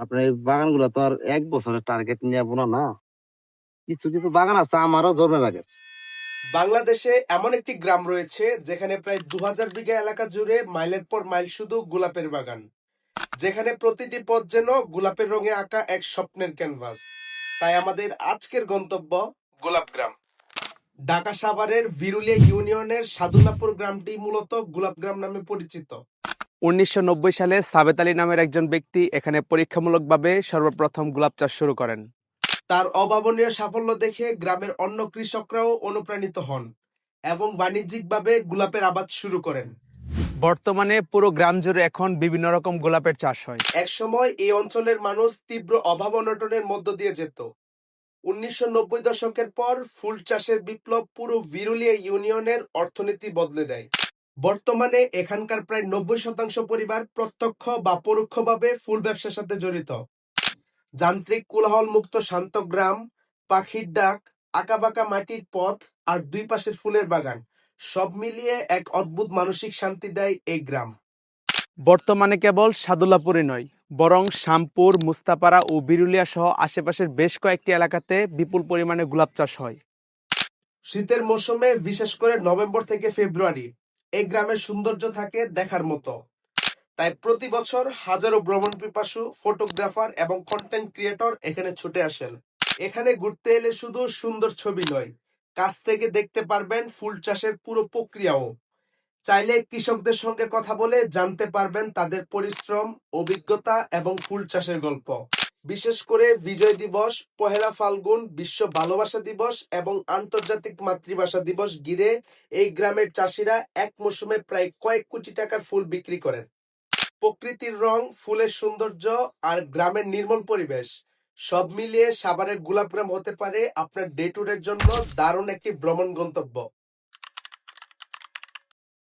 আপনার এই বাগানগুলো তো আর এক বছরের টার্গেট নিয়ে বোনা না। কিছু কিছু বাগান আছে আমারও জমে লাগে। বাংলাদেশে এমন একটি গ্রাম রয়েছে যেখানে প্রায় 2000 বিঘা এলাকা জুড়ে মাইলের পর মাইল শুধু গোলাপের বাগান, যেখানে প্রতিটি পথ যেন গোলাপের রঙে আঁকা এক স্বপ্নের ক্যানভাস। তাই আমাদের আজকের গন্তব্য গোলাপ গ্রাম। ঢাকা সাভারের বিরুলিয়া ইউনিয়নের সাদুল্লাপুর গ্রামটি মূলত গোলাপ গ্রাম নামে পরিচিত। 1990 সালে সাবেত আলী নামের একজন ব্যক্তি এখানে পরীক্ষামূলকভাবে সর্বপ্রথম গোলাপ চাষ শুরু করেন। তার অভাবনীয় সাফল্য দেখে গ্রামের অন্য কৃষকরাও অনুপ্রাণিত হন এবং বাণিজ্যিকভাবে গোলাপের আবাদ শুরু করেন। বর্তমানে পুরো গ্রাম জুড়ে এখন বিভিন্ন রকম গোলাপের চাষ হয়। একসময় এই অঞ্চলের মানুষ তীব্র অভাব অনটনের মধ্য দিয়ে যেত। 1990 দশকের পর ফুল চাষের বিপ্লব পুরো বিরুলিয়া ইউনিয়নের অর্থনীতি বদলে দেয়। বর্তমানে এখানকার প্রায় 90% পরিবার প্রত্যক্ষ বা পরোক্ষভাবে ফুল ব্যবসার সাথে জড়িত। যান্ত্রিক কোলাহল মুক্ত শান্ত গ্রাম, পাখির ডাক, আঁকাবাঁকা মাটির পথ আর দুই পাশের ফুলের বাগান, সব মিলিয়ে এক অদ্ভুত মানসিক শান্তি দেয় এই গ্রাম। বর্তমানে কেবল সাদুল্লাপুরই নয়, বরং শ্যামপুর, মুস্তাপাড়া ও বিরুলিয়া সহ আশেপাশের বেশ কয়েকটি এলাকাতে বিপুল পরিমাণে গোলাপ চাষ হয়। শীতের মৌসুমে বিশেষ করে নভেম্বর থেকে ফেব্রুয়ারি এই গ্রামের সৌন্দর্য থাকে দেখার মতো। তাই প্রতি বছর হাজারো ভ্রমণ পিপাসু, ফটোগ্রাফার এবং কন্টেন্ট ক্রিয়েটর এখানে ছুটে আসেন। এখানে ঘুরতে এলে শুধু সুন্দর ছবি নয়, কাছ থেকে দেখতে পারবেন ফুল চাষের পুরো প্রক্রিয়াও। চাইলে কৃষকদের সঙ্গে কথা বলে জানতে পারবেন তাদের পরিশ্রম, অভিজ্ঞতা এবং ফুল চাষের গল্প। বিশেষ করে বিজয় দিবস, পহেলা ফাল্গুন, বিশ্ব ভালোবাসা দিবস এবং আন্তর্জাতিক মাতৃভাষা দিবস ঘিরে এই গ্রামের চাষিরা এক মৌসুমে প্রায় কয়েক কোটি টাকার ফুল বিক্রি করেন। প্রকৃতির রং, ফুলের সৌন্দর্য আর গ্রামের নির্মল পরিবেশ সব মিলিয়ে সাভারের গোলাপ গ্রাম হতে পারে আপনার ডে ট্যুরের জন্য দারুণ একটি ভ্রমণ গন্তব্য।